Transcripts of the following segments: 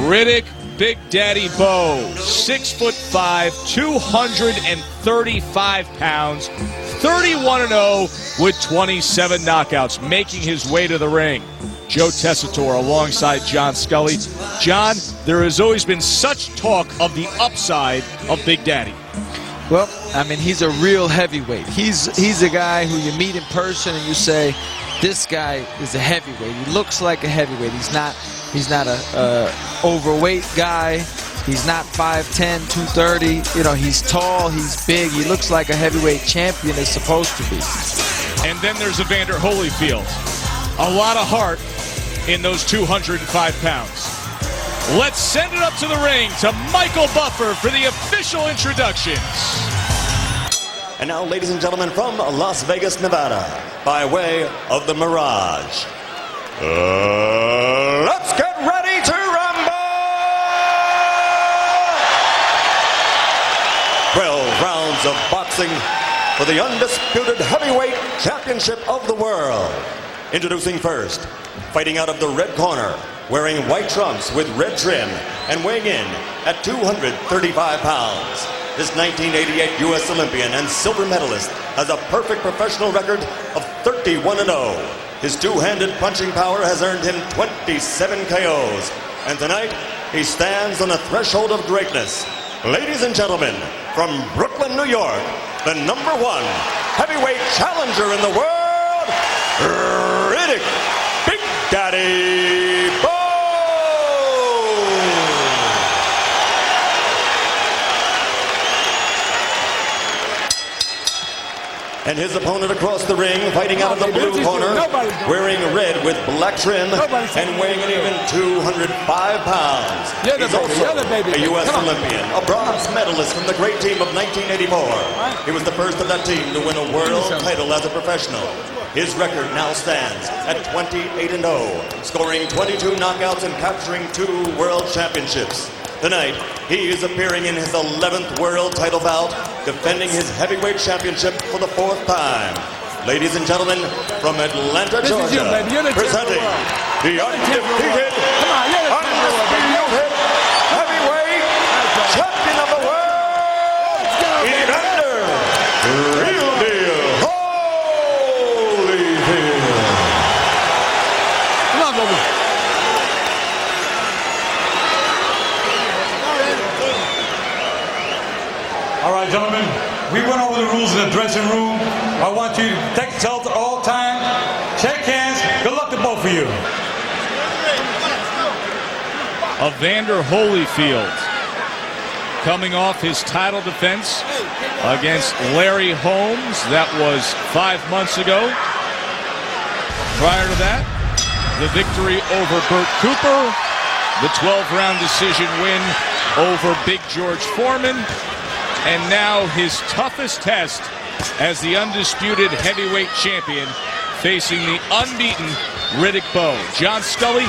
Riddick, Big Daddy Bowe, 6'5", 235 pounds, 31-0 with 27 knockouts, making his way to the ring. Joe Tessitore alongside John Scully. John, there has always been such talk of the upside of Big Daddy. Well, I mean, he's a real heavyweight. He's a guy who you meet in person and you say, this guy is a heavyweight. He looks like a heavyweight. He's not a overweight guy. He's not 5'10", 230. You know, he's tall, he's big. He looks like a heavyweight champion is supposed to be. And then there's Evander Holyfield. A lot of heart in those 205 pounds. Let's send it up to the ring to Michael Buffer for the official introductions. And now, ladies and gentlemen, from Las Vegas, Nevada, by way of the Mirage, let's get ready to rumble! 12 rounds of boxing for the undisputed heavyweight championship of the world. Introducing first, fighting out of the red corner, wearing white trunks with red trim and weighing in at 235 pounds. This 1988 U.S. Olympian and silver medalist has a perfect professional record of 31-0. His two-handed punching power has earned him 27 KOs. And tonight, he stands on the threshold of greatness. Ladies and gentlemen, from Brooklyn, New York, the #1 heavyweight challenger in the world, Riddick, Big Daddy Bowe! And his opponent across the ring, fighting out of the blue corner, wearing red with black trim and weighing an even 205 pounds. He's also a U.S. Olympian, a bronze medalist from the great team of 1984. He was the first of that team to win a world title as a professional. His record now stands at 28-0, scoring 22 knockouts and capturing 2 world championships. Tonight, he is appearing in his 11th world title bout, defending his heavyweight championship for the 4th time. Ladies and gentlemen, from Atlanta, Georgia, presenting the undefeated heavyweight champion of the world, Evander, real deal, Holyfield. Come on, Bowe. All right, gentlemen, we went over the rules in the dressing room. I want you to take shelter all time, shake hands. Good luck to both of you. Evander Holyfield coming off his title defense against Larry Holmes. That was 5 months ago. Prior to that, the victory over Burt Cooper, the 12-round decision win over Big George Foreman, and now his toughest test as the undisputed heavyweight champion, facing the unbeaten Riddick Bowe. John Scully,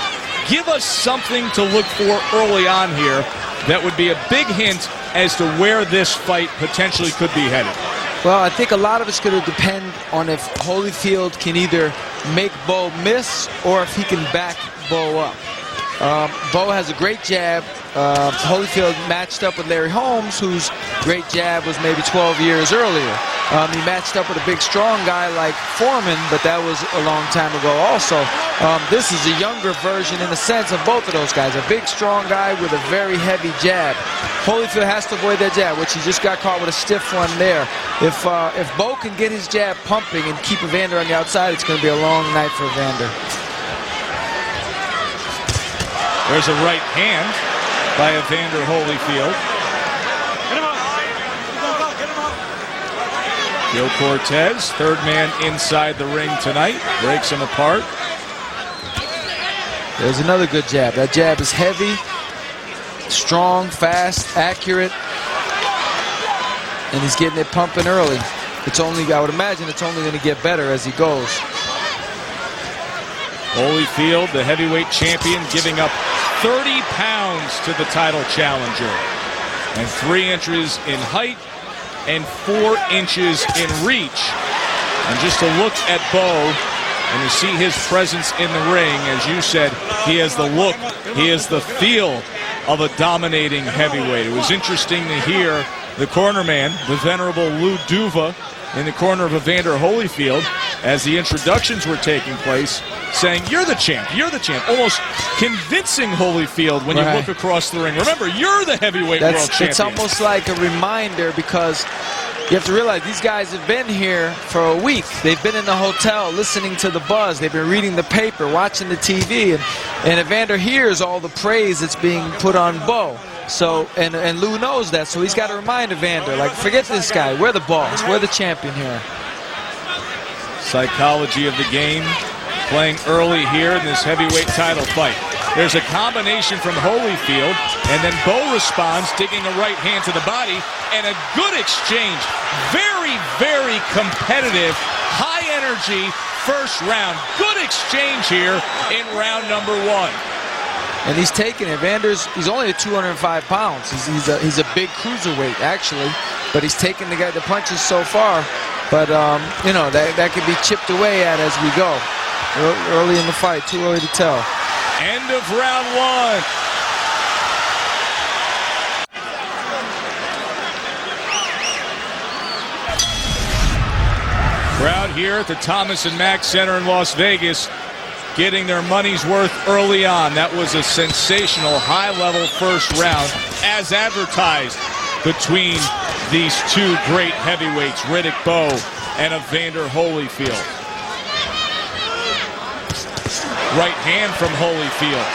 give us something to look for early on here that would be a big hint as to where this fight potentially could be headed. Well, I think a lot of it's going to depend on if Holyfield can either make Bowe miss or if he can back Bowe up. Bowe has a great jab. Holyfield matched up with Larry Holmes, whose great jab was maybe 12 years earlier. He matched up with a big, strong guy like Foreman, but that was a long time ago also. This is a younger version in the sense of both of those guys. A big, strong guy with a very heavy jab. Holyfield has to avoid that jab, which he just got caught with a stiff one there. If Bowe can get his jab pumping and keep Evander on the outside, it's going to be a long night for Evander. There's a right hand by Evander Holyfield. Joe Cortez, third man inside the ring tonight, breaks him apart. There's another good jab. That jab is heavy, strong, fast, accurate, and he's getting it pumping early. It's only, I would imagine it's only going to get better as he goes. Holyfield, the heavyweight champion, giving up 30 pounds to the title challenger, and 3 inches in height and 4 inches in reach. And just to look at Bowe, And to see his presence in the ring, as you said, he has the look, he has the feel of a dominating heavyweight. It was interesting to hear the corner man, the venerable Lou Duva, in the corner of Evander Holyfield, as the introductions were taking place, saying, "You're the champ, you're the champ," almost convincing Holyfield when you look across the ring. Remember, you're the heavyweight world champion. It's almost like a reminder, because you have to realize these guys have been here for a week. They've been in the hotel listening to the buzz. They've been reading the paper, watching the TV, and Evander hears all the praise that's being put on Bowe. So, and Lou knows that, so he's got to remind Evander, like, forget this guy. We're the boss. We're the champion here. Psychology of the game playing early here in this heavyweight title fight. There's a combination from Holyfield, and then Bowe responds, digging a right hand to the body, and a good exchange. Very, very competitive, high energy first round. Good exchange here in round number 1. And he's taking it. He's only at 205 pounds. He's a big cruiserweight, actually, but he's taking the punches so far. But you know, that could be chipped away at as we go. Early in the fight, too early to tell. End of round 1. Crowd here at the Thomas and Mack Center in Las Vegas, getting their money's worth early on. That was a sensational high-level first round, as advertised, between these two great heavyweights, Riddick Bowe and Evander Holyfield. Right hand from Holyfield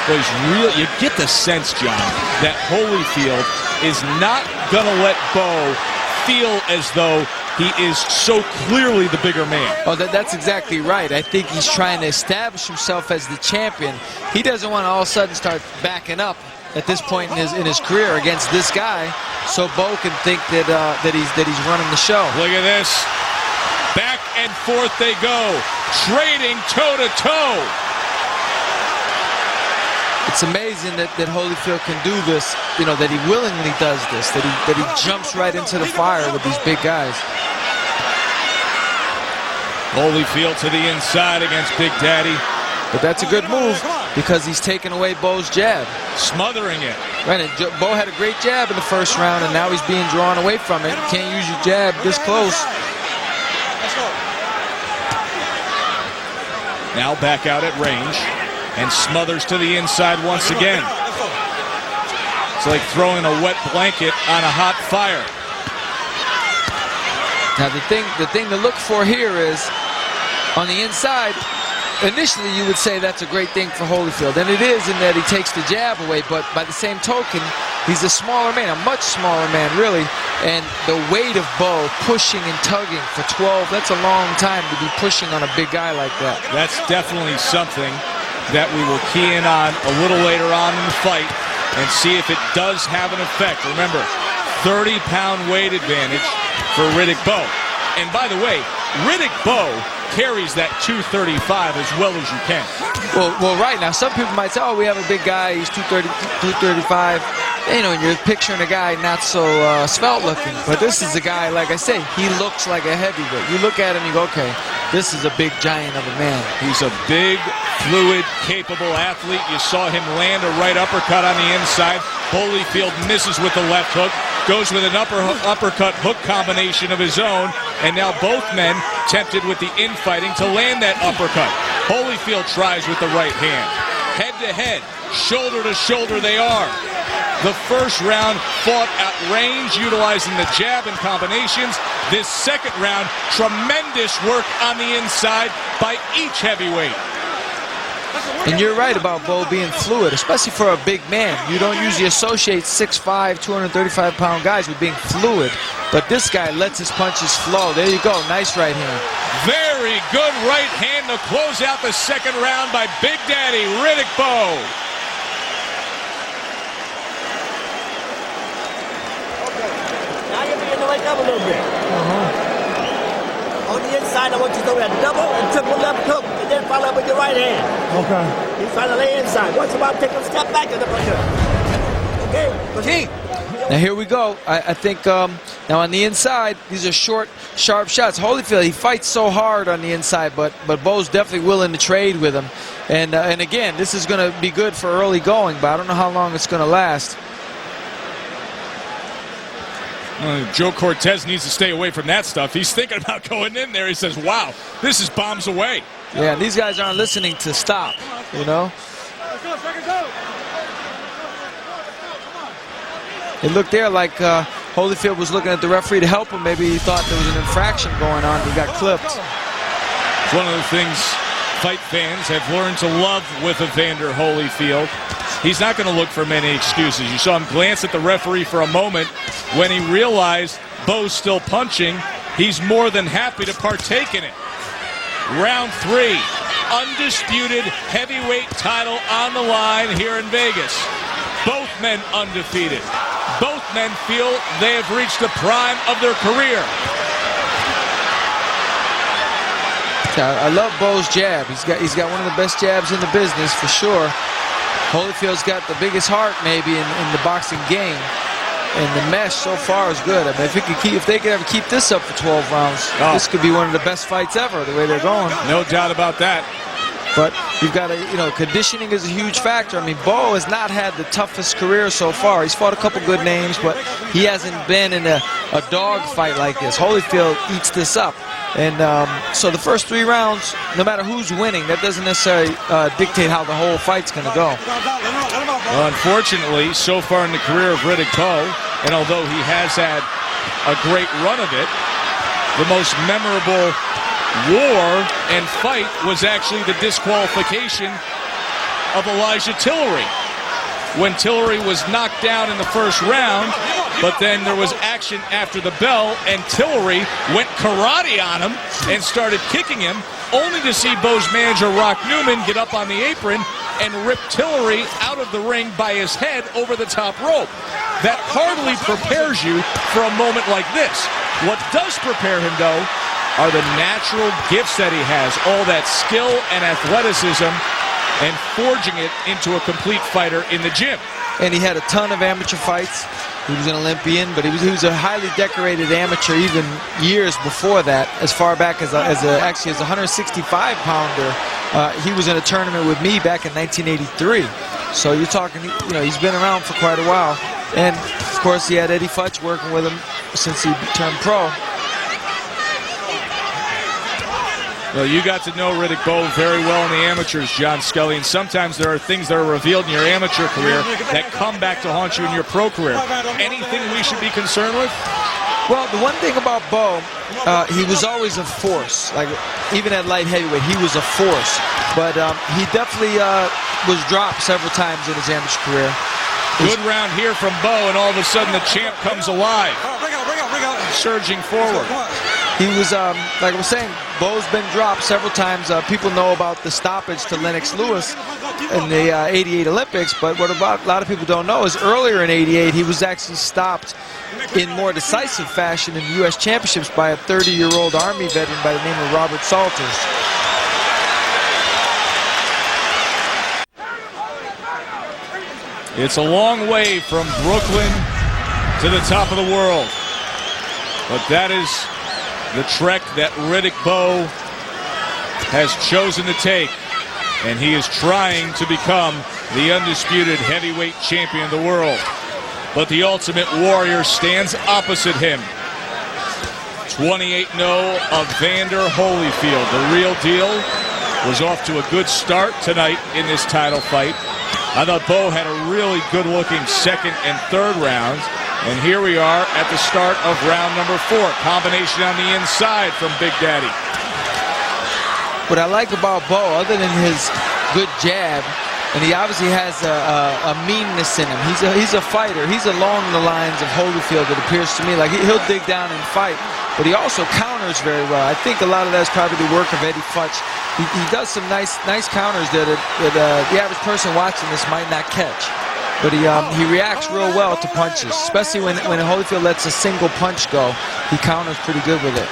was real. You get the sense, John, that Holyfield is not going to let Bowe feel as though he is so clearly the bigger man. Oh, that's exactly right. I think he's trying to establish himself as the champion. He doesn't want to all of a sudden start backing up at this point in his career against this guy, so Bowe can think that he's running the show. Look at this. Back and forth they go, trading toe-to-toe. It's amazing that Holyfield can do this, you know, that he willingly does this, that he jumps right into the fire with these big guys. Holyfield to the inside against Big Daddy. But that's a good move, because he's taken away Bowe's jab. Smothering it. Right, and Bowe had a great jab in the first round, and now he's being drawn away from it. You can't use your jab this close. Now back out at range, and smothers to the inside once again. It's like throwing a wet blanket on a hot fire. Now the thing to look for here is, on the inside, initially you would say that's a great thing for Holyfield, and it is, in that he takes the jab away, but by the same token, he's a smaller man, a much smaller man, really, and the weight of Bowe pushing and tugging for 12, that's a long time to be pushing on a big guy like that. That's definitely something that we will key in on a little later on in the fight and see if it does have an effect. Remember, 30-pound weight advantage for Riddick Bowe. And by the way, Riddick Bowe carries that 235 as well as you can. Well, right now, some people might say, oh, we have a big guy, he's 230, 235. You know, and you're picturing a guy not so svelte looking. But this is a guy, like I say, he looks like a heavyweight. You look at him, you go, okay, this is a big giant of a man. He's a big, fluid, capable athlete. You saw him land a right uppercut on the inside. Holyfield misses with the left hook, goes with an uppercut hook combination of his own, and now both men tempted with the infighting to land that uppercut. Holyfield tries with the right hand. Head to head, shoulder to shoulder they are. The first round fought at range, utilizing the jab and combinations. This second round, tremendous work on the inside by each heavyweight. And you're right about Bowe being fluid, especially for a big man. You don't usually associate 6'5", 235-pound guys with being fluid. But this guy lets his punches flow. There you go. Nice right hand. Very good right hand to close out the second round by Big Daddy Riddick Bowe. Now you're beginning to wake up a little bit. On the inside, I want you to throw that double and triple left hook, and then follow up with your right hand. Okay. He's trying to lay inside. Once in a while, take a step back and up. Okay? Now here we go. I think Now on the inside, these are short, sharp shots. Holyfield, he fights so hard on the inside, but Bowe's definitely willing to trade with him. And again, this is going to be good for early going, but I don't know how long it's going to last. Joe Cortez needs to stay away from that stuff. He's thinking about going in there. He says, wow, this is bombs away. Yeah, these guys aren't listening to stop, you know. It looked there like Holyfield was looking at the referee to help him. Maybe he thought there was an infraction going on. He got clipped. It's one of the things fight fans have learned to love with Evander Holyfield. He's not going to look for many excuses. You saw him glance at the referee for a moment. When he realized Bowe's still punching, he's more than happy to partake in it. Round 3, undisputed heavyweight title on the line here in Vegas. Both men undefeated. Both men feel they have reached the prime of their career. I love Bowe's jab. He's got one of the best jabs in the business for sure. Holyfield's got the biggest heart maybe in the boxing game. And the mesh so far is good. I mean, if they could ever keep this up for 12 rounds, this could be one of the best fights ever, the way they're going. No doubt about that. But you've got to, conditioning is a huge factor. I mean, Bowe has not had the toughest career so far. He's fought a couple good names, but he hasn't been in a dog fight like this. Holyfield eats this up. And so the first 3 rounds, no matter who's winning, that doesn't necessarily dictate how the whole fight's going to go. Well, unfortunately, so far in the career of Riddick Bowe, and although he has had a great run of it, the most memorable war and fight was actually the disqualification of Elijah Tillery, when Tillery was knocked down in the first round, but then there was action after the bell, and Tillery went karate on him and started kicking him, only to see Bowe's manager Rock Newman get up on the apron and rip Tillery out of the ring by his head over the top rope. That hardly prepares you for a moment like this. What does prepare him, though, are the natural gifts that he has, all that skill and athleticism, and forging it into a complete fighter in the gym. And he had a ton of amateur fights. He was an Olympian, but he was a highly decorated amateur even years before that, as far back as actually as a 165-pounder. He was in a tournament with me back in 1983. So you're talking, he's been around for quite a while. And, of course, he had Eddie Futch working with him since he turned pro. Well, you got to know Riddick Bowe very well in the amateurs, John Scully, and sometimes there are things that are revealed in your amateur career that come back to haunt you in your pro career. Anything we should be concerned with? Well, the one thing about Bowe, he was always a force. Like, even at light heavyweight, he was a force. But he definitely was dropped several times in his amateur career. Good round here from Bowe, and all of a sudden the champ comes alive, surging forward. He was, like I was saying, Bowe's been dropped several times. People know about the stoppage to Lennox Lewis in the 88 Olympics, but what a lot of people don't know is earlier in 88, he was actually stopped in more decisive fashion in U.S. championships by a 30-year-old Army veteran by the name of Robert Salters. It's a long way from Brooklyn to the top of the world, but that is the trek that Riddick Bowe has chosen to take, and he is trying to become the undisputed heavyweight champion of the world. But the Ultimate Warrior stands opposite him. 28-0 Evander Holyfield. The real deal was off to a good start tonight in this title fight. I thought Bowe had a really good-looking second and third rounds. And here we are at the start of round number 4. Combination on the inside from Big Daddy. What I like about Bowe, other than his good jab, and he obviously has a meanness in him. He's a fighter. He's along the lines of Holyfield, it appears to me. Like he'll dig down and fight, but he also counters very well. I think a lot of that's probably the work of Eddie Futch. He does some nice counters that the average person watching this might not catch. But he reacts real well to punches, especially when Holyfield lets a single punch go. He counters pretty good with it.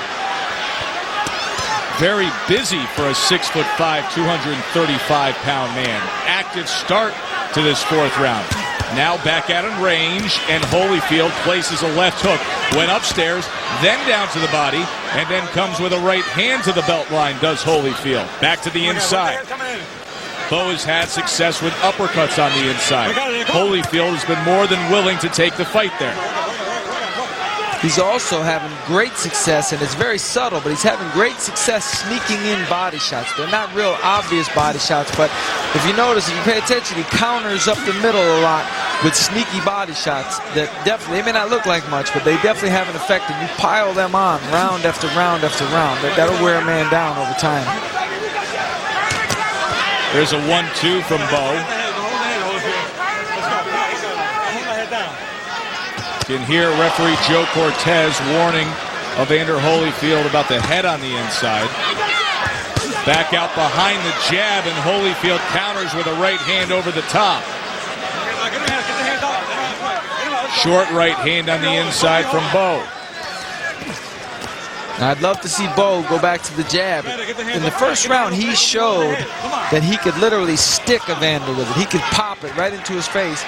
Very busy for a 6'5", 235-pound man. Active start to this 4th round. Now back out in range, and Holyfield places a left hook. Went upstairs, then down to the body, and then comes with a right hand to the belt line, does Holyfield. Back to the inside. Bowe has had success with uppercuts on the inside. Holyfield has been more than willing to take the fight there. He's also having great success, and it's very subtle, but he's having great success sneaking in body shots. They're not real obvious body shots, but if you notice, if you pay attention, he counters up the middle a lot with sneaky body shots that definitely, they may not look like much, but they definitely have an effect, and you pile them on round after round after round. That'll wear a man down over time. There's a 1-2 from Bowe. You can hear referee Joe Cortez warning Evander Holyfield about the head on the inside. Back out behind the jab, and Holyfield counters with a right hand over the top. Short right hand on the inside from Bowe. I'd love to see Bowe go back to the jab. In the first round, he showed that he could literally stick Evander with it. He could pop it right into his face.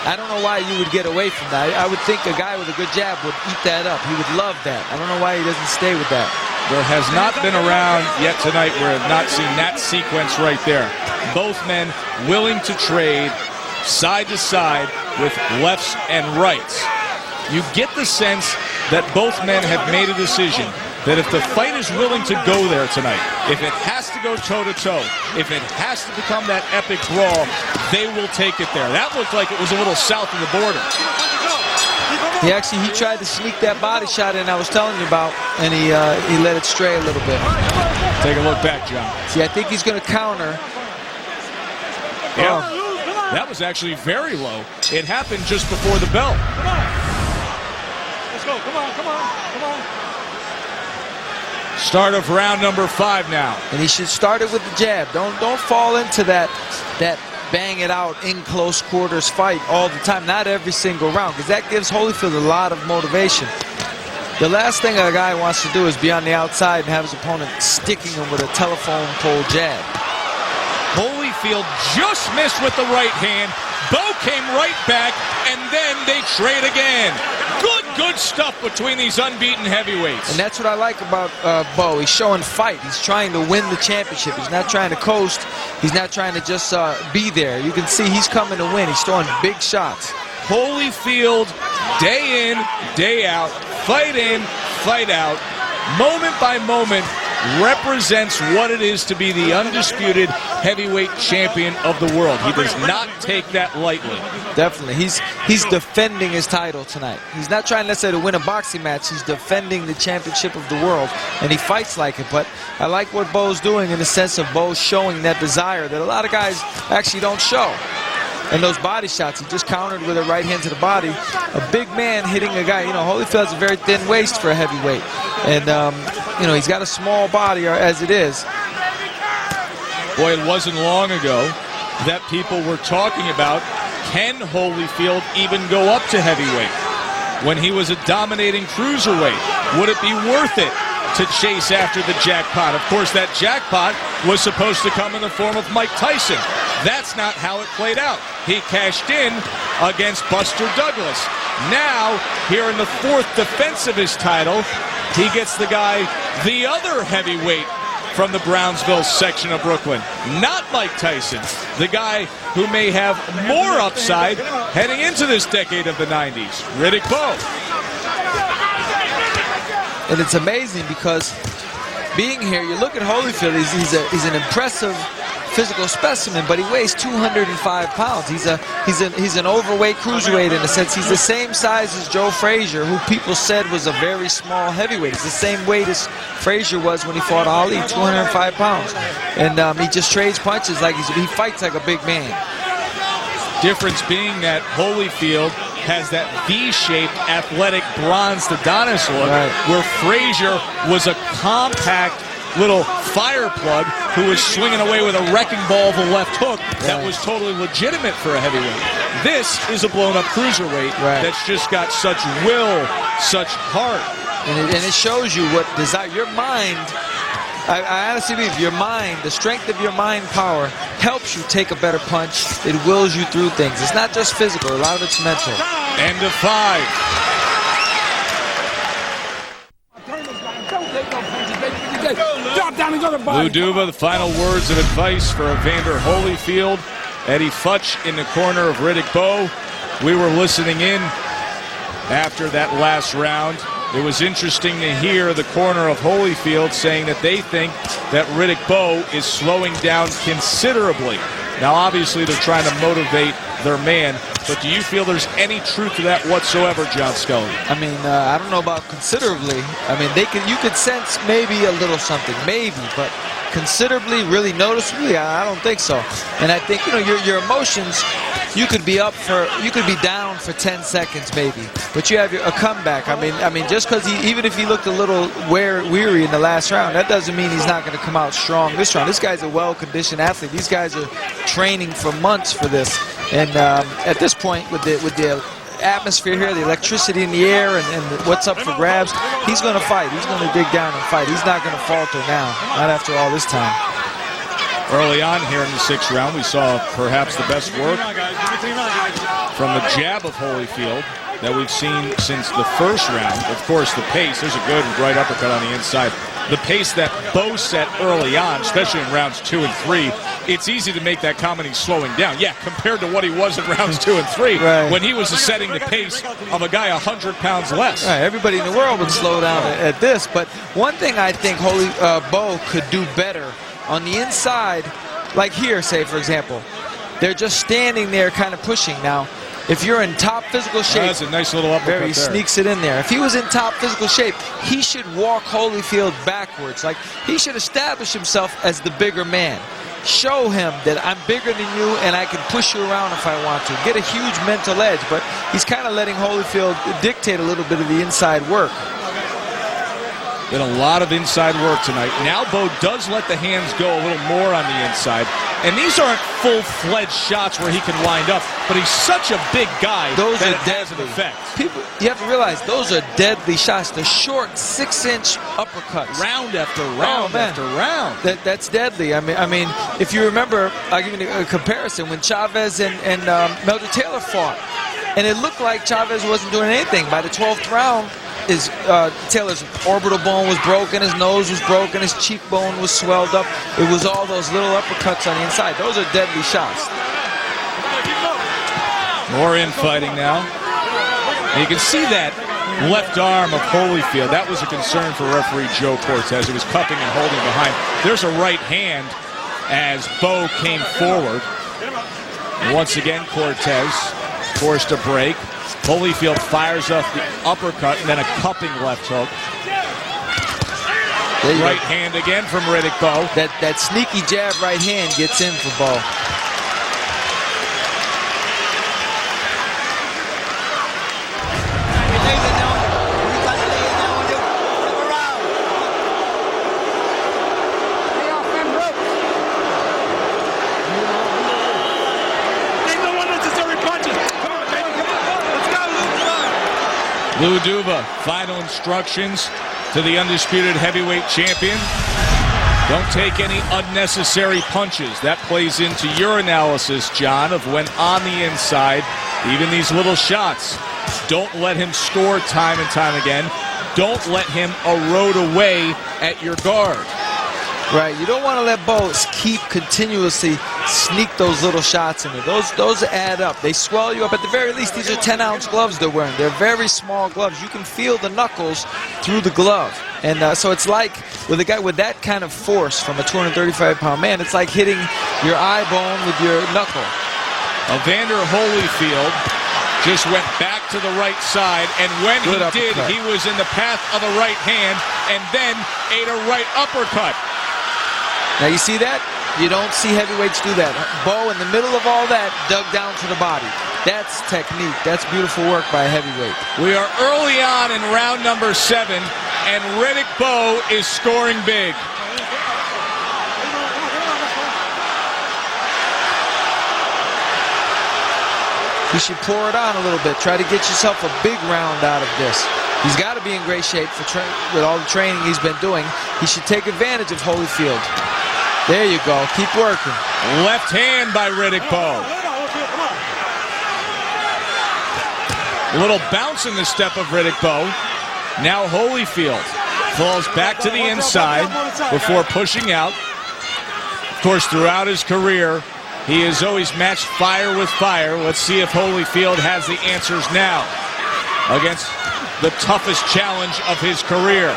I don't know why you would get away from that. I would think a guy with a good jab would eat that up. He would love that. I don't know why he doesn't stay with that. There has not been a round yet tonight where I've not seen that sequence right there. Both men willing to trade side to side with lefts and rights. You get the sense that both men have made a decision that if the fight is willing to go there tonight, if it has to go toe-to-toe, if it has to become that epic brawl, they will take it there. That looked like it was a little south of the border. He tried to sneak that body shot in I was telling you about, and he let it stray a little bit. Take a look back, John. See, I think he's going to counter. Yeah, that was actually very low. It happened just before the bell. Come on. Let's go. Come on, come on, come on. Start of round number 5 now. And he should start it with the jab. Don't fall into that bang it out in close quarters fight all the time. Not every single round, because that gives Holyfield a lot of motivation. The last thing a guy wants to do is be on the outside and have his opponent sticking him with a telephone pole jab. Holyfield just missed with the right hand. Bowe came right back, and then they trade again. Good stuff between these unbeaten heavyweights. And that's what I like about Bowe. He's showing fight. He's trying to win the championship. He's not trying to coast. He's not trying to just be there. You can see he's coming to win. He's throwing big shots. Holyfield, day in, day out, fight in, fight out, moment by moment, represents what it is to be the undisputed heavyweight champion of the world. He does not take that lightly. Definitely. He's defending his title tonight. He's not trying necessarily to win a boxing match. He's defending the championship of the world, and he fights like it. But I like what Bowe's doing in the sense of Bowe showing that desire that a lot of guys actually don't show. And those body shots, he just countered with a right hand to the body. A big man hitting a guy. You know, Holyfield's a very thin waist for a heavyweight. And, you know, he's got a small body as it is. Boy, it wasn't long ago that people were talking about, can Holyfield even go up to heavyweight? When he was a dominating cruiserweight, would it be worth it to chase after the jackpot? Of course, that jackpot was supposed to come in the form of Mike Tyson. That's not how it played out. He cashed in against Buster Douglas. Now, here in the 4th defense of his title, he gets the guy, the other heavyweight from the Brownsville section of Brooklyn. Not Mike Tyson, the guy who may have more upside heading into this decade of the 90s, Riddick Bowe. And it's amazing because being here, you look at Holyfield, he's an impressive physical specimen, but he weighs 205 pounds. He's an overweight cruiserweight in a sense. He's the same size as Joe Frazier, who people said was a very small heavyweight. He's the same weight as Frazier was when he fought Ali, 205 pounds. And he just trades punches like he fights like a big man. Difference being that Holyfield has that V-shaped athletic bronze Adonis look, right, where Frazier was a compact little fire plug who was swinging away with a wrecking ball of a left hook that was totally legitimate for a heavyweight. This is a blown-up cruiserweight that's just got such will, such heart. And it shows you what desire. Your mind I honestly believe your mind, the strength of your mind power, helps you take a better punch. It wills you through things. It's not just physical. A lot of it's mental. End of 5. Lou Duva, the final words of advice for Evander Holyfield. Eddie Futch in the corner of Riddick Bowe. We were listening in after that last round. It was interesting to hear the corner of Holyfield saying that they think that Riddick Bowe is slowing down considerably. Now, obviously, they're trying to motivate their man, but do you feel there's any truth to that whatsoever, John Scully? I mean, I don't know about considerably. I mean, you could sense maybe a little something, maybe, but considerably, really noticeably, I don't think so. And I think, you know, your emotions, you could be down for 10 seconds maybe, but you have a comeback. I mean, just because even if he looked a little weary in the last round, that doesn't mean he's not going to come out strong this round. This guy's a well-conditioned athlete. These guys are training for months for this, and at this point, with the atmosphere here, the electricity in the air, and what's up for grabs, he's going to fight. He's going to dig down and fight. He's not going to falter now, not after all this time. Early on here in the 6th round, we saw perhaps the best work from the jab of Holyfield that we've seen since the 1st round. Of course, the pace, there's a good right uppercut on the inside. The pace that Bowe set early on, especially in rounds 2 and 3, it's easy to make that comment he's slowing down. Yeah, compared to what he was in rounds 2 and 3, right, when he was setting the pace of a guy 100 pounds less. Right, everybody in the world would slow down at this, but one thing I think Bowe could do better on the inside, like here, say, for example, they're just standing there kind of pushing. Now, if you're in top physical shape, that's a nice little uppercut he sneaks it in there. If he was in top physical shape, he should walk Holyfield backwards. Like, he should establish himself as the bigger man. Show him that I'm bigger than you and I can push you around if I want to. Get a huge mental edge, but he's kind of letting Holyfield dictate a little bit of the inside work. Been a lot of inside work tonight. Now Bowe does let the hands go a little more on the inside. And these aren't full-fledged shots where he can wind up, but he's such a big guy those that are it has an effect. People, you have to realize, those are deadly shots. The short 6-inch uppercuts. Round after round after round. That's deadly. I mean, if you remember, I'll give you a comparison. When Chavez and Meldon Taylor fought, and it looked like Chavez wasn't doing anything. By the 12th round, Taylor's orbital bone was broken, his nose was broken, his cheekbone was swelled up. It was all those little uppercuts on the inside. Those are deadly shots. More infighting now. And you can see that left arm of Holyfield. That was a concern for referee Joe Cortez. He was cupping and holding behind. There's a right hand as Bowe came forward. And once again, Cortez forced a break. Holyfield fires off the uppercut and then a cupping left hook. Right hand again from Riddick Bowe. That sneaky jab right hand gets in for Bowe. Lou Duva, final instructions to the undisputed heavyweight champion. Don't take any unnecessary punches. That plays into your analysis, John, of when on the inside, even these little shots. Don't let him score time and time again. Don't let him erode away at your guard. Right, you don't want to let Bowe keep continuously sneak those little shots in there. Those add up. They swell you up. At the very least, these are 10-ounce gloves they're wearing. They're very small gloves. You can feel the knuckles through the glove. And so it's like, with a guy with that kind of force from a 235-pound man, it's like hitting your eye bone with your knuckle. Evander Holyfield just went back to the right side, and when he did, he was in the path of a right hand and then ate a right uppercut. Now you see that? You don't see heavyweights do that. Bowe, in the middle of all that, dug down to the body. That's technique. That's beautiful work by a heavyweight. We are early on in round number 7, and Riddick Bowe is scoring big. You should pour it on a little bit. Try to get yourself a big round out of this. He's got to be in great shape with all the training he's been doing. He should take advantage of Holyfield. There you go. Keep working. Left hand by Riddick Bowe. A little bounce in the step of Riddick Bowe. Now Holyfield falls back to the inside before pushing out. Of course, throughout his career, he has always matched fire with fire. Let's see if Holyfield has the answers now against the toughest challenge of his career.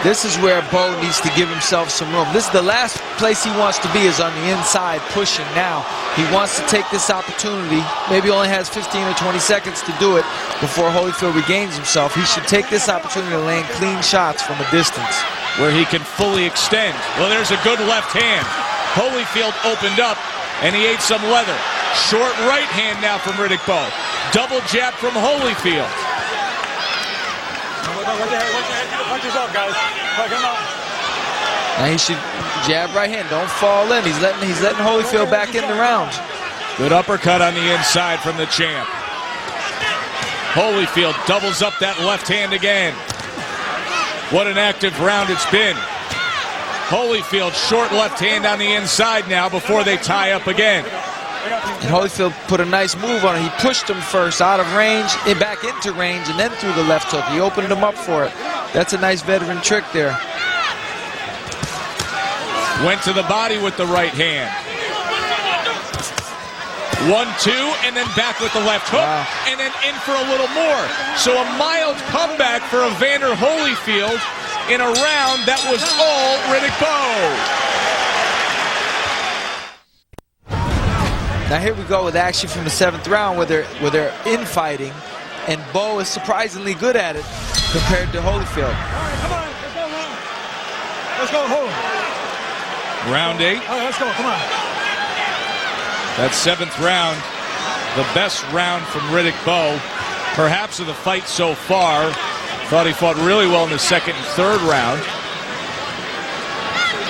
This is where Bowe needs to give himself some room. This is the last place he wants to be, is on the inside pushing now. He wants to take this opportunity. Maybe only has 15 or 20 seconds to do it before Holyfield regains himself. He should take this opportunity to land clean shots from a distance, where he can fully extend. Well, there's a good left hand. Holyfield opened up, and he ate some leather. Short right hand now from Riddick Bowe. Double jab from Holyfield. Watch yourself, guys. Come on. Now he should jab right hand. Don't fall in. He's letting Holyfield back in the round. Good uppercut on the inside from the champ. Holyfield doubles up that left hand again. What an active round it's been. Holyfield short left hand on the inside now before they tie up again. And Holyfield put a nice move on it. He pushed him first out of range, and back into range, and then threw the left hook. He opened him up for it. That's a nice veteran trick there. Went to the body with the right hand. 1-2, and then back with the left hook, wow. And then in for a little more. So a mild comeback for Evander Holyfield in a round that was all Riddick Bowe. Now here we go with action from the 7th round where they're infighting, and Bowe is surprisingly good at it compared to Holyfield. Come on, let's go, hold. Round 8. All right, let's go, come on. That 7th round, the best round from Riddick Bowe, perhaps of the fight so far. Thought he fought really well in the 2nd and 3rd round.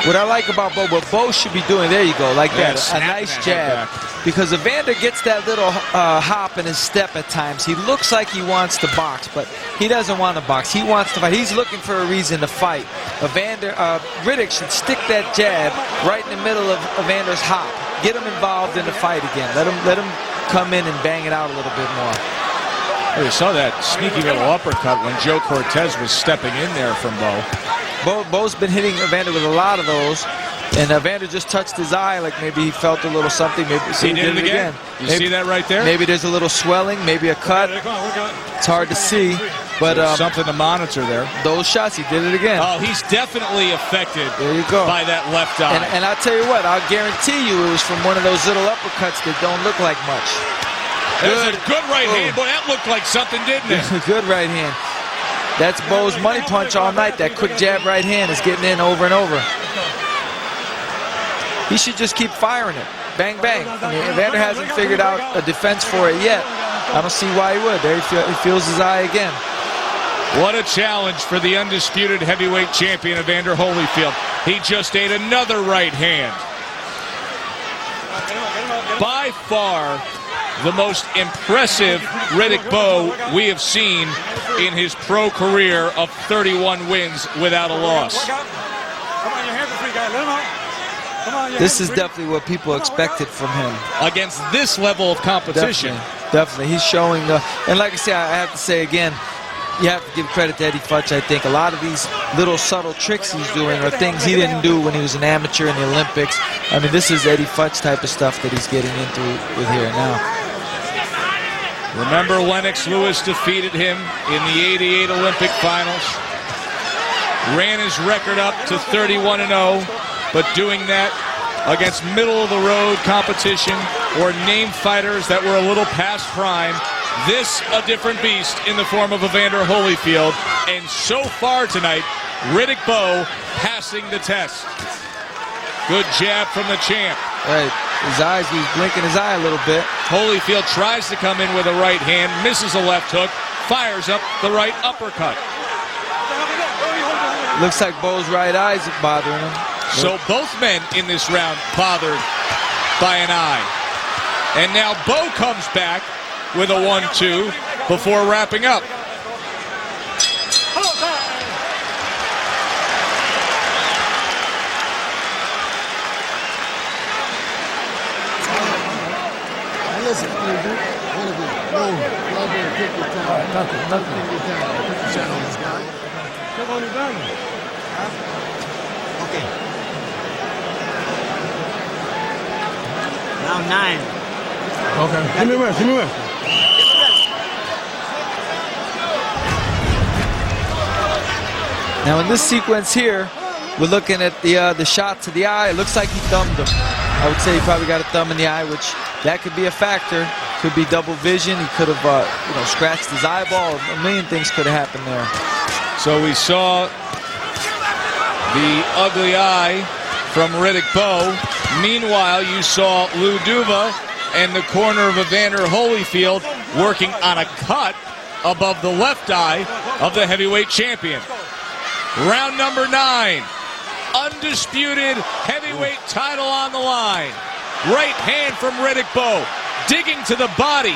What I like about Bowe, what Bowe should be doing, there you go, like that, a nice jab. Because Evander gets that little hop in his step at times. He looks like he wants to box, but he doesn't want to box. He wants to fight. He's looking for a reason to fight. Riddick should stick that jab right in the middle of Evander's hop. Get him involved in the fight again. Let him come in and bang it out a little bit more. You saw that sneaky little uppercut when Joe Cortez was stepping in there from Bowe. Bowe's been hitting Evander with a lot of those, and Evander just touched his eye, like maybe he felt a little something. Maybe he did it again. You see that right there? Maybe there's a little swelling, maybe a cut. It's hard to see, but something to monitor there. Those shots, he did it again. Oh, he's definitely affected there you go. By that left eye. And I'll tell you what, I'll guarantee you it was from one of those little uppercuts that don't look like much. There's a good right hand. Boy, that looked like something, didn't it? Good right hand. That's Bowe's money punch all night. That quick jab right hand is getting in over and over. He should just keep firing it. Bang, bang. I mean, Evander hasn't figured out a defense for it yet. I don't see why he would. There he feels his eye again. What a challenge for the undisputed heavyweight champion, Evander Holyfield. He just ate another right hand. By far, the most impressive Riddick Bowe we have seen in his pro career of 31 wins without a loss. This is definitely what people expected from him. Against this level of competition. Definitely. He's showing, and like I say, I have to say again, you have to give credit to Eddie Futch. I think a lot of these little subtle tricks he's doing are things he didn't do when he was an amateur in the Olympics. I mean, this is Eddie Futch type of stuff that he's getting into with here now. Remember, Lennox Lewis defeated him in the '88 Olympic finals. Ran his record up to 31-0, but doing that against middle-of-the-road competition or name fighters that were a little past prime. This a different beast in the form of Evander Holyfield, and so far tonight, Riddick Bowe passing the test. Good jab from the champ. Right, his eyes, he's blinking his eye a little bit. Holyfield tries to come in with a right hand, misses a left hook, fires up the right uppercut. Looks like Bowe's right eye's bothering him. So both men in this round bothered by an eye. And now Bowe comes back with a 1-2 before wrapping up. listen. What is it? No, right there. Take your time. Nothing. Take your time. Put your shot on this guy. Come on, Evander. Okay. Round 9. Okay. Give me rest. Give me rest. Now in this sequence here, we're looking at the shot to the eye. It looks like he thumbed him. I would say he probably got a thumb in the eye, which that could be a factor. Could be double vision. He could have, scratched his eyeball. A million things could have happened there. So we saw the ugly eye from Riddick Bowe. Meanwhile, you saw Lou Duva and the corner of Evander Holyfield working on a cut above the left eye of the heavyweight champion. Round number 9. Undisputed heavyweight title on the line. Right hand from Riddick Bowe, digging to the body.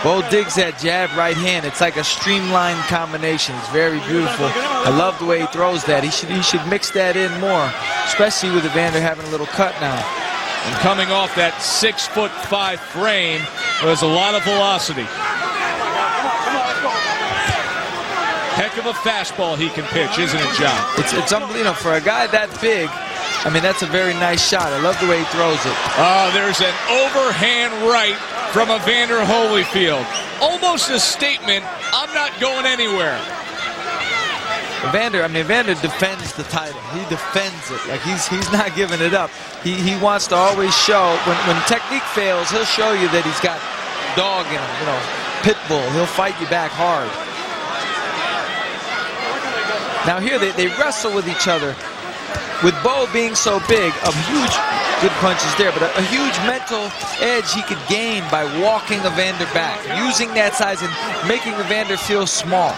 Bowe digs that jab right hand. It's like a streamlined combination. It's very beautiful. I love the way he throws that. He should mix that in more, especially with Evander having a little cut now. And coming off that 6'5" frame, there's a lot of velocity. Heck of a fastball he can pitch, isn't it, John? It's unbelievable. For a guy that big, I mean, that's a very nice shot. I love the way he throws it. There's an overhand right from Evander Holyfield. Almost a statement, I'm not going anywhere. Evander defends the title. He defends it. Like he's not giving it up. He wants to always show, when technique fails, he'll show you that he's got dog in him, pit bull. He'll fight you back hard. Now here they wrestle with each other. With Bowe being so big, a huge, good punches there, but a huge mental edge he could gain by walking Evander back, using that size and making Evander feel small.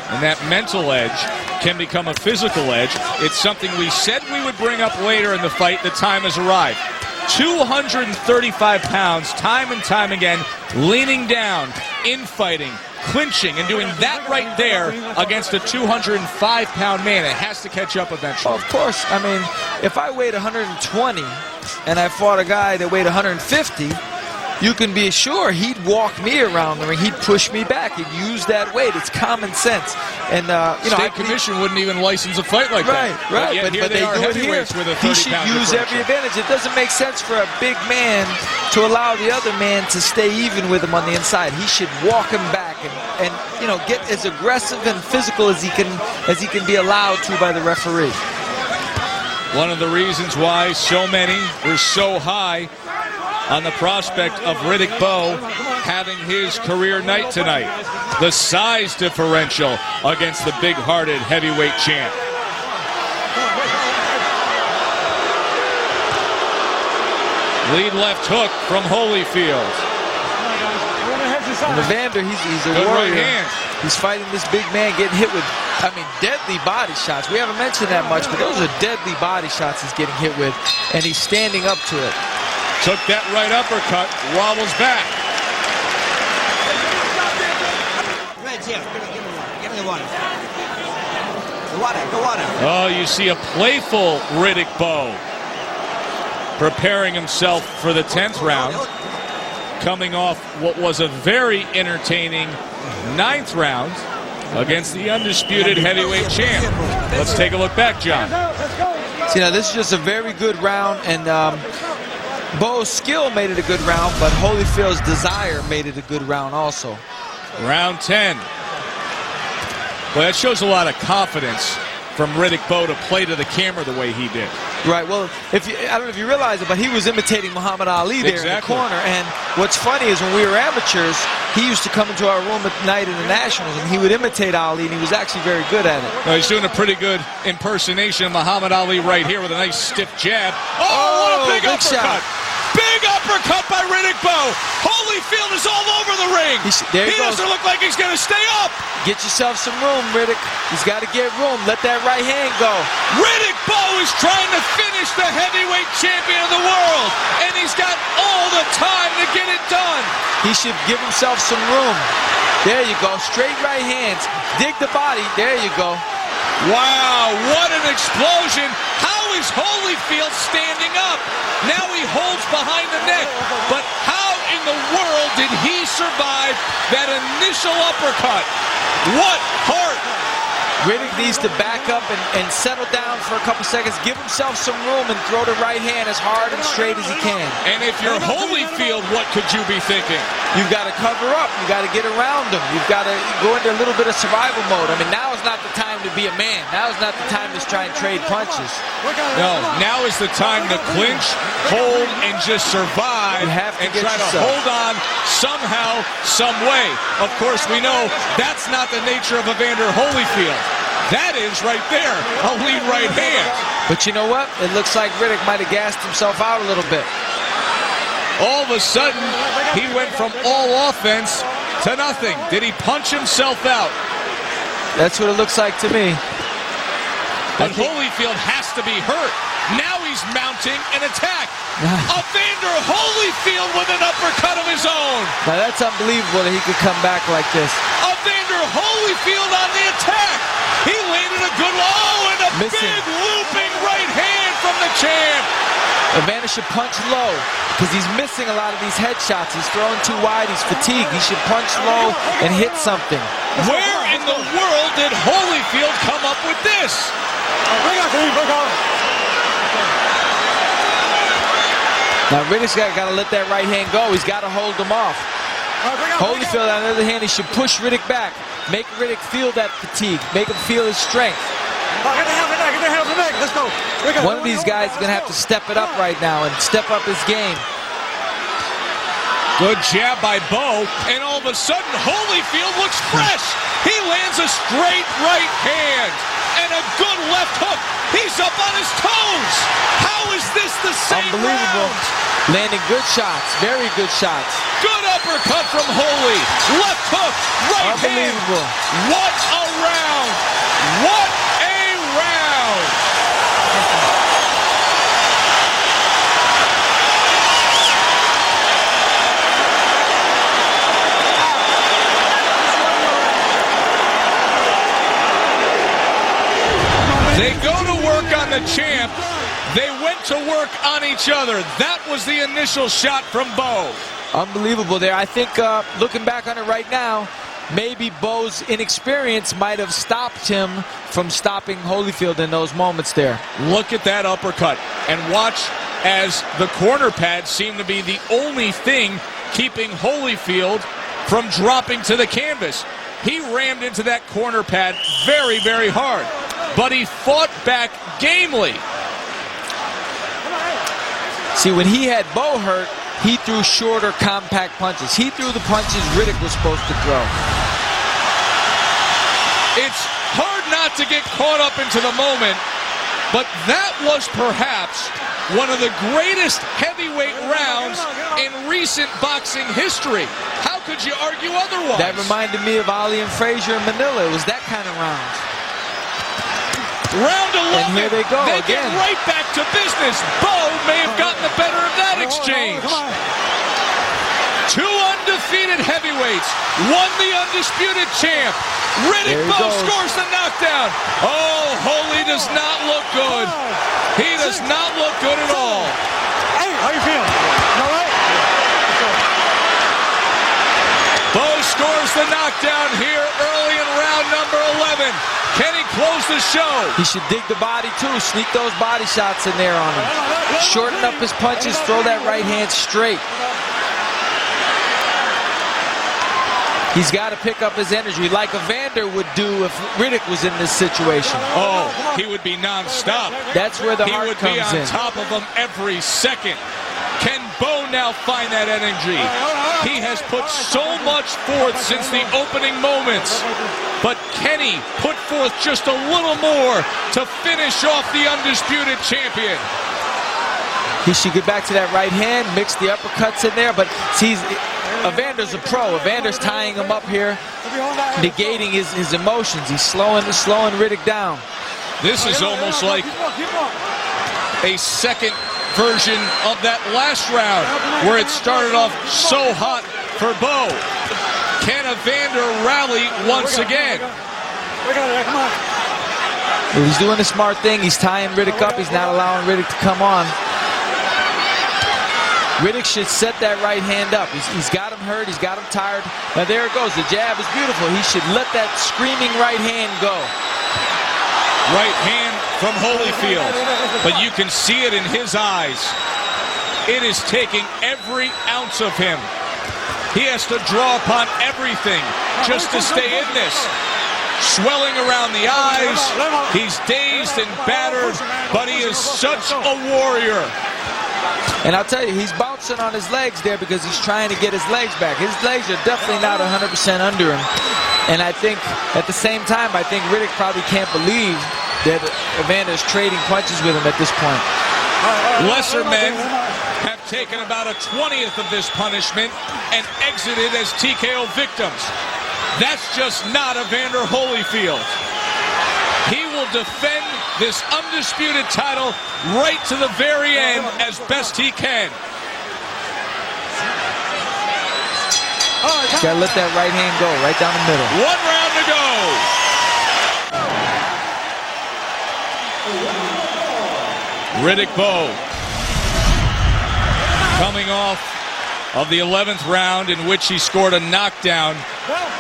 And that mental edge can become a physical edge. It's something we said we would bring up later in the fight. The time has arrived. 235 pounds, time and time again, leaning down, infighting, clinching, and doing that right there against a 205-pound man. It has to catch up eventually. Of course. I mean, if I weighed 120 and I fought a guy that weighed 150, you can be sure he'd walk me around the ring. He'd push me back. He'd use that weight. It's common sense. And State Commission wouldn't even license a fight like that. Right. But they do it here. He should use every advantage. It doesn't make sense for a big man to allow the other man to stay even with him on the inside. He should walk him back and get as aggressive and physical as he can be allowed to by the referee. One of the reasons why so many were so high on the prospect of Riddick Bowe having his career night tonight. The size differential against the big-hearted heavyweight champ. Lead left hook from Holyfield. And Evander, he's a Good warrior. right hand. He's fighting this big man, getting hit with, deadly body shots. We haven't mentioned that much, but those are deadly body shots he's getting hit with, and he's standing up to it. Took that right uppercut, wobbles back. Red's here. Give me the water. The water. Oh, you see a playful Riddick Bowe preparing himself for the 10th round, coming off what was a very entertaining 9th round against the undisputed heavyweight champ. Let's take a look back, John. See, now this is just a very good round, and Bowe's skill made it a good round, but Holyfield's desire made it a good round also. Round 10. Well, that shows a lot of confidence from Riddick Bowe to play to the camera the way he did. Right. Well, I don't know if you realize it, but he was imitating Muhammad Ali there in the corner. And what's funny is when we were amateurs, he used to come into our room at night in the Nationals, and he would imitate Ali, and he was actually very good at it. He's doing a pretty good impersonation of Muhammad Ali right here with a nice stiff jab. Oh, what a big uppercut! Shot. Big uppercut by Riddick Bowe. Holyfield is all over the ring. He doesn't look like he's going to stay up. Get yourself some room, Riddick. He's got to get room. Let that right hand go. Riddick Bowe is trying to finish the heavyweight champion of the world, and he's got all the time to get it done. He should give himself some room. There you go. Straight right hands. Dig the body. There you go. Wow, what an explosion. How is Holyfield standing up? Now he holds behind the neck, but how survived that initial uppercut. What heart! Riddick needs to back up and settle down for a couple seconds, give himself some room, and throw the right hand as hard and straight as he can. And if you're Holyfield, what could you be thinking? You've got to cover up. You've got to get around him. You've got to go into a little bit of survival mode. I mean, now is not the time to be a man. Now is not the time to try and trade punches. No, now is the time to clinch, hold, and just survive. You have to and get try yourself. to hold on somehow, some way. Of course, we know that's not the nature of Evander Holyfield. That is right there, a lead right hand. But you know what? It looks like Riddick might have gassed himself out a little bit. All of a sudden, he went from all offense to nothing. Did he punch himself out? That's what it looks like to me. But Holyfield has to be hurt. Now he's mounting an attack. Evander Holyfield with an uppercut of his own. Now that's unbelievable that he could come back like this. Evander Holyfield on the attack. He landed a good and a Missing. big looping right hand from the champ. Evander should punch low because he's missing a lot of these headshots. He's throwing too wide. He's fatigued. He should punch low and hit something. Where in the world did Holyfield come up with this? Now Riddick's got to let that right hand go. He's got to hold him off. Holyfield, on the other hand, he should push Riddick back. Make Riddick feel that fatigue. Make him feel his strength. One of these guys is going to have to step it up right now and step up his game. Good jab by Bowe, and all of a sudden Holyfield looks fresh. He lands a straight right hand and a good left hook. He's up on his toes. How is this the same Unbelievable. round? Landing good shots, very good shots. Good uppercut from Holy. Left hook, right hand. Unbelievable. What a round. What a round. They go to work on the champ. They went to work on each other. That was the initial shot from Bowe. Unbelievable there. I think looking back on it right now, maybe Bowe's inexperience might have stopped him from stopping Holyfield in those moments there. Look at that uppercut. And watch as the corner pads seem to be the only thing keeping Holyfield from dropping to the canvas. He rammed into that corner pad very, very hard. But he fought back gamely. See, when he had Bowe hurt, he threw shorter, compact punches. He threw the punches Riddick was supposed to throw. It's hard not to get caught up into the moment, but that was perhaps one of the greatest heavyweight rounds in recent boxing history. How could you argue otherwise? That reminded me of Ali and Frazier in Manila. It was that kind of round. Round 11. And here they go They again. get right back to business. Bowe may have gotten the better of that exchange. Two undefeated heavyweights. One the undisputed champ. Riddick Bowe scores the knockdown. Oh, Holy does not look good. He does not look good at all. Hey, how you feeling? All right? Bowe scores the knockdown here early in round number 11. Can he close the show? He should dig the body too, sneak those body shots in there on him. Shorten up his punches, throw that right hand straight. He's got to pick up his energy like Evander would do if Riddick was in this situation. Oh, he would be non-stop. That's where the He heart would be comes on in. top of him every second. Can Bowe now find that energy? He has put so much forth since the opening moments. But can he put forth just a little more to finish off the undisputed champion? He should get back to that right hand, mix the uppercuts in there, but see, Evander's a pro. Evander's tying him up here, negating his emotions. He's slowing Riddick down. This is almost like a second version of that last round where it started off so hot for Bowe. Can Evander rally once again? He's doing the smart thing. He's tying Riddick up. He's not allowing Riddick to come on. Riddick should set that right hand up. He's got him hurt. He's got him tired. Now there it goes. The jab is beautiful. He should let that screaming right hand go. Right hand from Holyfield. But you can see it in his eyes. It is taking every ounce of him. He has to draw upon everything just to stay in this. Swelling around the eyes. He's dazed and battered, but he is such a warrior. And I'll tell you, he's bouncing on his legs there because he's trying to get his legs back. His legs are definitely not 100% under him. And I think at the same time, I think Riddick probably can't believe that Evander is trading punches with him at this point. Lesser men have taken about a 20th of this punishment and exited as TKO victims. That's just not Evander Holyfield. He will defend this undisputed title right to the very end as best he can. Gotta let that right hand go right down the middle. 1 round to go. Riddick Bowe coming off of the 11th round in which he scored a knockdown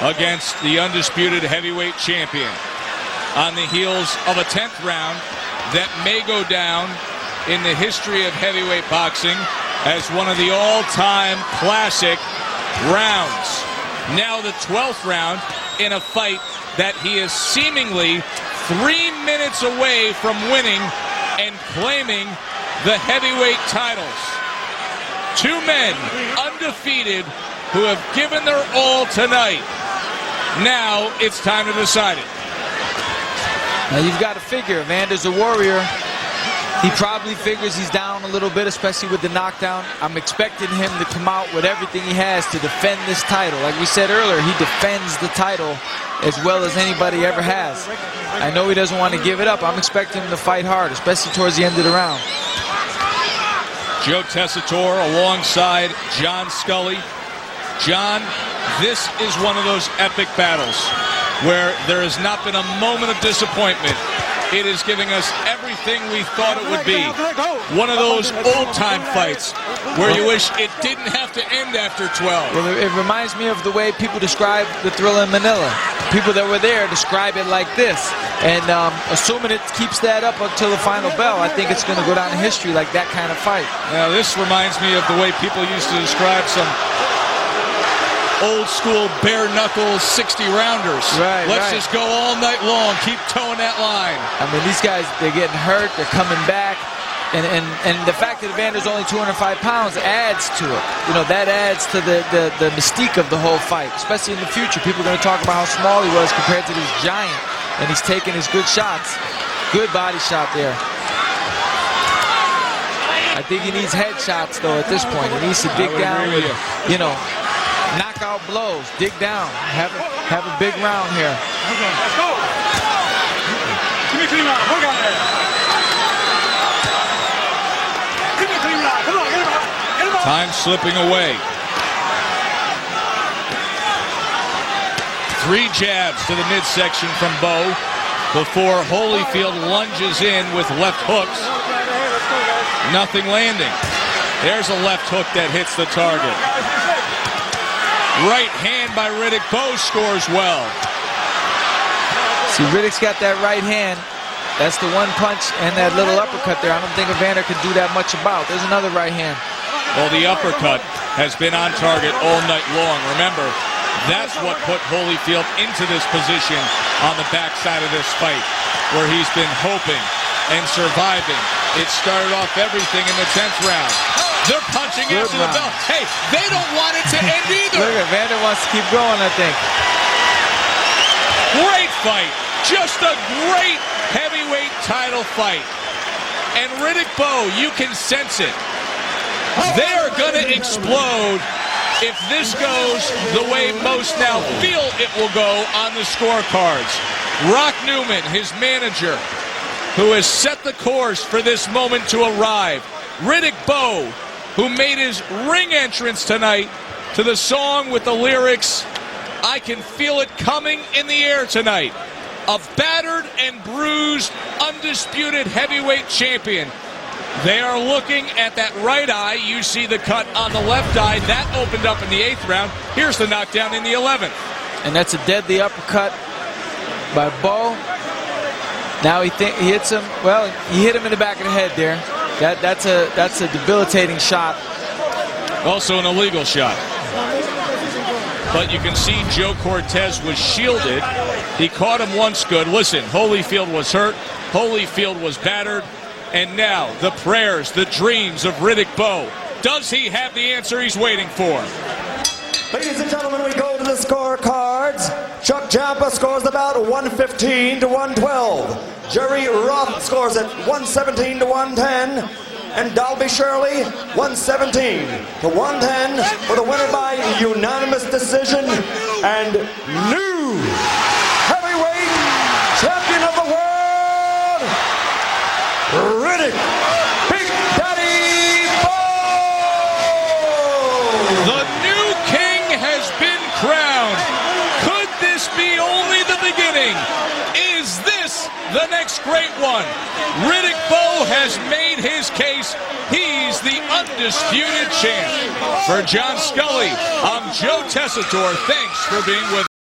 against the undisputed heavyweight champion. On the heels of a 10th round that may go down in the history of heavyweight boxing as one of the all-time classic rounds. Now the 12th round in a fight that he is seemingly 3 minutes away from winning and claiming the heavyweight titles. 2 men undefeated who have given their all tonight. Now it's time to decide it. Now you've got to figure, Evander's a warrior. He probably figures he's down a little bit, especially with the knockdown. I'm expecting him to come out with everything he has to defend this title. Like we said earlier, he defends the title as well as anybody ever has. I know he doesn't want to give it up. I'm expecting him to fight hard, especially towards the end of the round. Joe Tessitore alongside John Scully. John, this is one of those epic battles where there has not been a moment of disappointment. It is giving us everything we thought it would be. One of those old-time fights where you wish it didn't have to end after 12. Well, it reminds me of the way people describe the Thrilla in Manila. People that were there describe it like this. And assuming it keeps that up until the final bell, I think it's going to go down in history like that kind of fight. Now, this reminds me of the way people used to describe some old school bare knuckles 60 rounders. Right, Let's just go all night long, keep towing that line. I mean, these guys, they're getting hurt, they're coming back, and the fact that Evander's only 205 pounds adds to it. You know, that adds to the mystique of the whole fight, especially in the future. People are going to talk about how small he was compared to this giant, and he's taking his good shots. Good body shot there. I think he needs headshots, though, at this point. He needs to dig down with, you know, knockout blows, dig down, have a big round here. Okay, let's go. Give me a clean round. Work on there. Give me a clean round. Come on, get him out. Get him out. Time slipping away. 3 jabs to the midsection from Bowe before Holyfield lunges in with left hooks. Nothing landing. There's a left hook that hits the target. Right hand by Riddick. Bowe scores well. See, Riddick's got that right hand. That's the one punch and that little uppercut there. I don't think Evander could do that much about. There's another right hand. Well, the uppercut has been on target all night long. Remember, that's what put Holyfield into this position on the backside of this fight, where he's been hoping and surviving. It started off everything in the 10th round. They're punching after the bell. Hey, they don't want it to end either. Look, Evander wants to keep going, I think. Great fight. Just a great heavyweight title fight. And Riddick Bowe, you can sense it. They are going to explode if this goes the way most now feel it will go on the scorecards. Rock Newman, his manager, who has set the course for this moment to arrive. Riddick Bowe, who made his ring entrance tonight to the song with the lyrics, "I can feel it coming in the air tonight." A battered and bruised, undisputed heavyweight champion They are looking at that right eye. You see the cut on the left eye. That opened up in the 8th round. Here's the knockdown in the 11th. And that's a deadly uppercut by Bowe. Now he hits him. Well, he hit him in the back of the head there. That's a debilitating shot. Also an illegal shot. But you can see Joe Cortez was shielded. He caught him once good. Listen, Holyfield was hurt. Holyfield was battered. And now the prayers, the dreams of Riddick Bowe. Does he have the answer he's waiting for? Ladies and gentlemen, we go to the scorecards. Chuck Champa scores about 115 to 112. Jerry Roth scores at 117 to 110. And Dalby Shirley, 117 to 110 for the winner by unanimous decision and new heavyweight champion of the world, Riddick Big Daddy Bowe! The new king has been crowned. Could this be only the beginning? Is this the next great one? Riddick Bowe has made his case. He's the undisputed champ. For John Scully, I'm Joe Tessitore. Thanks for being with us.